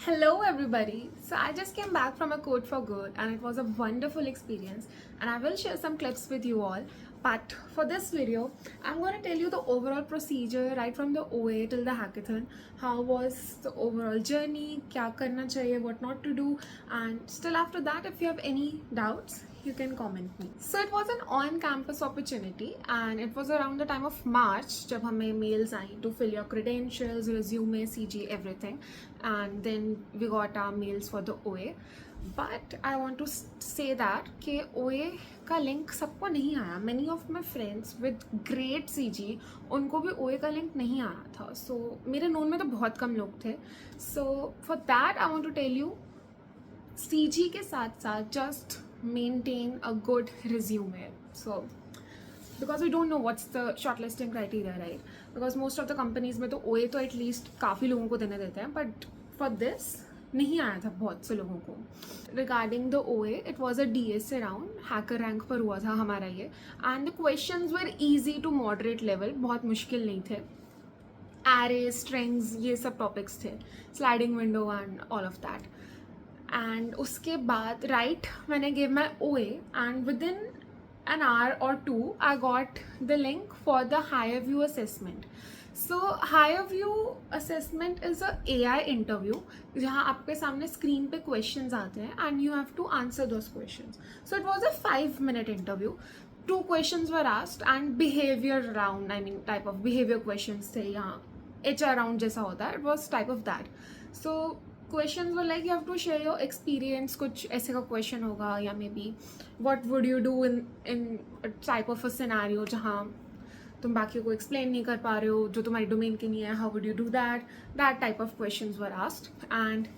Hello, everybody. So, I just came back from a Code for Good and it was a wonderful experience. And I will share some clips with you all. But for this video, I'm going to tell you the overall procedure right from the OA till the hackathon. How was the overall journey? Kya karna chahiye, what not to do. And still after that, if you have any doubts, you can comment me. So it was an on-campus opportunity and it was around the time of March जब हमें mails I to fill your credentials, resume, CG, everything, and then we got our mails for the OA. But I want to say that कि OA का link सबको नहीं आया. Many of my friends with great CG उनको भी OA का link नहीं आया था. So मेरे known में तो बहुत कम लोग थे. So for that I want to tell you CG के साथ साथ just maintain a good resume. So because we don't know what's the shortlisting criteria, right? Because most of the companies में तो OA तो at least काफ़ी लोगों को देने देते हैं, but for this नहीं आया था बहुत से लोगों को. Regarding the OA, it was a DSA round, hacker rank पर हुआ था हमारा ये, and the questions were easy to moderate level, बहुत मुश्किल नहीं थे. Array, strings, ये सब topics थे, sliding window and all of that. And उसके बाद right when I gave my OA and within an hour or two I got the link for the higher view assessment. So higher view assessment is a AI interview जहाँ आपके सामने screen पे questions आते हैं and you have to answer those questions. So it was a 5-minute interview. 2 questions were asked and behavior round, I mean type of behavior questions थे यहाँ HR round जैसा होता है. It was type of that. So questions were like you have to share your experience, कुछ ऐसे का question होगा या maybe what would you do in a type of a scenario जहाँ तुम बाकी को explain नहीं कर पा रहे हो जो तुम्हारी domain की नहीं है, how would you do that type of questions were asked and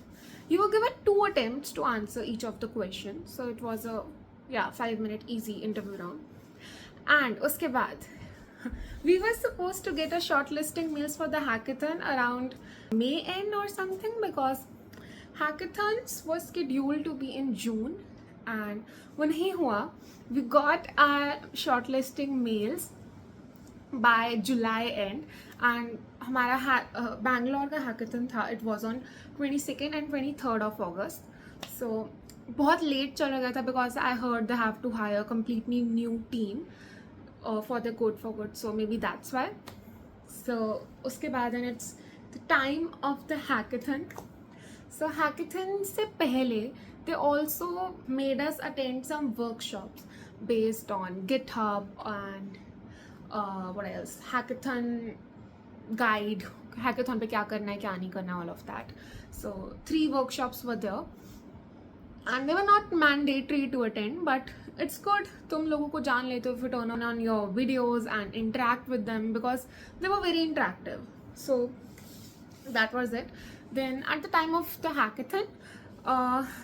you were given 2 attempts to answer each of the questions. So it was a 5-minute easy interview round. And उसके बाद we were supposed to get a shortlisting mails for the hackathon around May end or something because hackathons was scheduled to be in June and वो नहीं हुआ. We got our shortlisting mails by July end and हमारा Bangalore का hackathon था. It was on 22nd and 23rd of August. So बहुत late चला गया था because I heard they have to hire a completely new team for the Code for Good, so maybe that's why. So उसके बाद and it's the time of the hackathon. So hackathon से पहले they also made us attend some workshops based on GitHub and what else, hackathon guide, hackathon पे क्या करना है क्या नहीं करना, all of that. So 3 workshops were there and they were not mandatory to attend, but it's good तुम लोगों को जान लेते हो if you turn on your videos and interact with them because they were very interactive. So that was it. Then at the time of the hackathon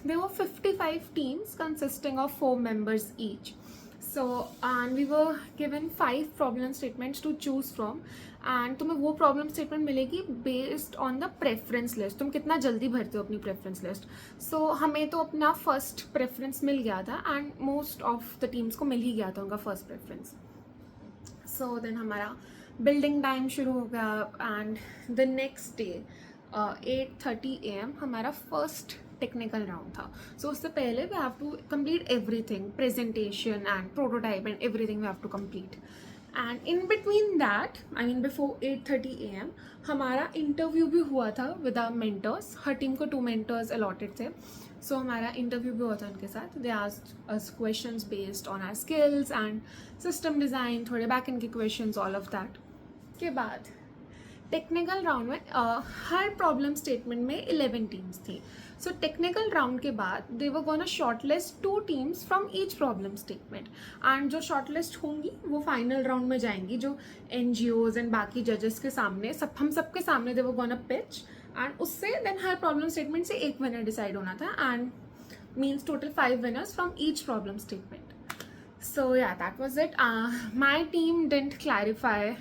there were 55 teams consisting of 4 members each. So and we were given 5 problem statements to choose from and तुम्हें वो problem statement मिलेगी based on the preference list. तुम कितना जल्दी भरते हो अपनी preference list. सो हमें तो अपना फर्स्ट प्रेफरेंस मिल गया था and most of the teams को मिल ही गया था उनका फर्स्ट प्रेफरेंस. सो देन हमारा बिल्डिंग टाइम शुरू हो गया and the next day 8:30 AM हमारा फर्स्ट टेक्निकल राउंड था. सो उससे पहले we have to complete everything, presentation and prototype and everything we have to complete. And in between that, I mean before 8:30 AM हमारा interview भी हुआ था with our mentors. Her team को 2 mentors allotted थे. So हमारा interview भी हुआ था उनके साथ. They asked us questions based on our skills and system design, थोड़े backend के questions, all of that. के बाद टेक्निकल राउंड में हर प्रॉब्लम स्टेटमेंट में 11 टीम्स थी. सो टेक्निकल राउंड के बाद they were gonna shortlist 2 teams from each problem statement and जो शॉर्टलिस्ट होंगी वो फाइनल राउंड में जाएंगी जो NGOs एंड बाकी जजेस के सामने हम सबके सामने दे वर गोना पिच एंड उससे देन हर प्रॉब्लम स्टेटमेंट से एक विनर डिसाइड होना था and means total 5 winners from each problem statement. So yeah, that was it. My team didn't clarify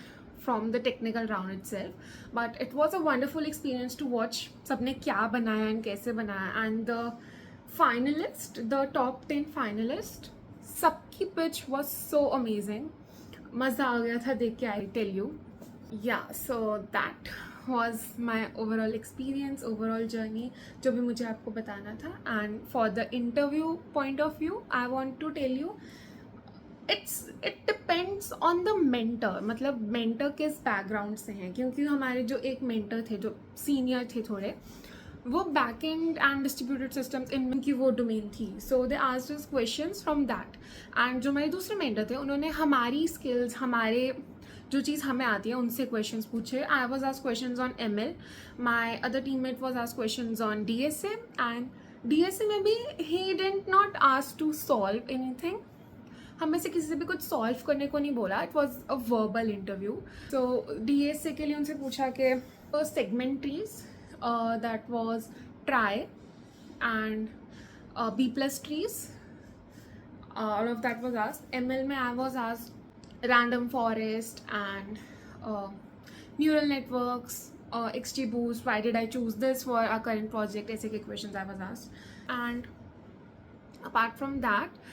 from the technical round itself, but it was a wonderful experience to watch सबने क्या बनाया and कैसे बनाया and the finalist, the top 10 finalist, सबकी pitch was so amazing. मज़ा आ गया था देख के, I tell you. Yeah, so that was my overall experience, overall journey जो भी मुझे आपको बताना था. And for the interview point of view, I want to tell you it depends on the mentor. मतलब mentor किस background से हैं, क्योंकि हमारे जो एक mentor थे जो senior थे थोड़े, वो back end and distributed systems इनकी वो डोमेन थी. So they asked us questions from that. And जो मेरे दूसरे मेंटर थे उन्होंने हमारी स्किल्स, हमारे जो चीज़ हमें आती है उनसे क्वेश्चंस पूछे. I was asked questions on ML, my other teammate was asked questions on DSA. And DSA में भी he didn't not ask to solve anything. हमें से किसी से भी कुछ सॉल्व करने को नहीं बोला. It was a verbal interview. So DSA के लिए उनसे पूछा कि सेगमेंट्रीज, that was try and B plus trees. All of that was asked. ML में I was asked random forest and neural networks, XGBoost. Why did I choose this for our current project? ऐसे के questions I was asked. And apart from that,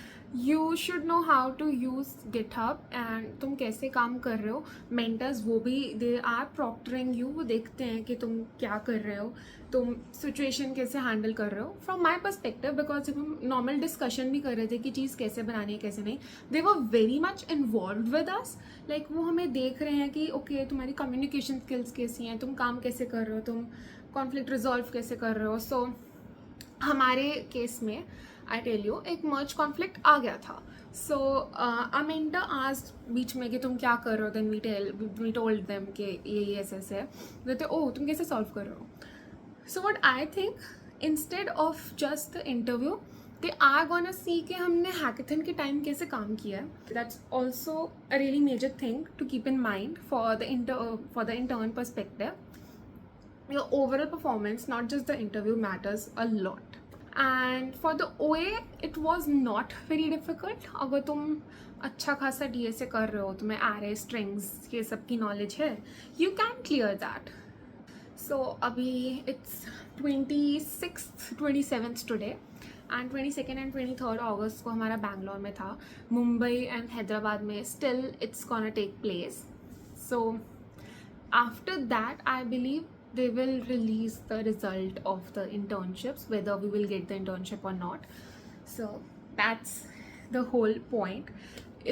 you should know how to use GitHub and तुम कैसे काम कर रहे हो. Mentors वो भी they are proctoring you, वो देखते हैं कि तुम क्या कर रहे हो, तुम situation कैसे handle कर रहे हो. From my perspective, because जब हम normal discussion भी कर रहे थे कि चीज़ कैसे बनानी है कैसे नहीं, they were very much involved with us. Like वो हमें देख रहे हैं कि okay तुम्हारी communication skills कैसी हैं, तुम काम कैसे कर रहे हो, तुम conflict resolve कैसे कर रहे हो. So हमारे केस में आई टेल यू एक मर्ज कॉन्फ्लिक्ट आ गया था. सो अमेंडा आस्क्ड बीच में कि तुम क्या कर रहे हो. देन वी टोल्ड देम कि ये ऐसे ऐसे है. कहते ओह तुम कैसे सॉल्व कर रहे हो. So what I think, instead of just the interview, they are gonna see कि हमने हैकेथन के टाइम कैसे काम किया है. That's also a really major thing to keep in mind for the intern perspective. Your overall performance, not just the interview, matters a lot. And for the OA, it was not very difficult. अगर तुम अच्छा खासा DSA कर रहे हो, तुम्हें array strings ये सब की knowledge है, you can clear that. So अभी it's 26th 27th today and 22nd and 23rd August को हमारा बैंगलोर में था. मुंबई एंड हैदराबाद में still it's gonna take place. So after that, I believe they will release the result of the internships, whether we will get the internship or not. So that's the whole point.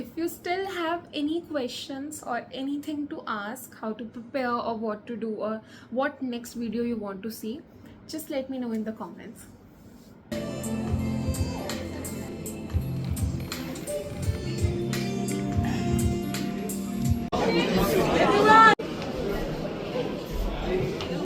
If you still have any questions or anything to ask, how to prepare or what to do or what next video you want to see, just let me know in the comments.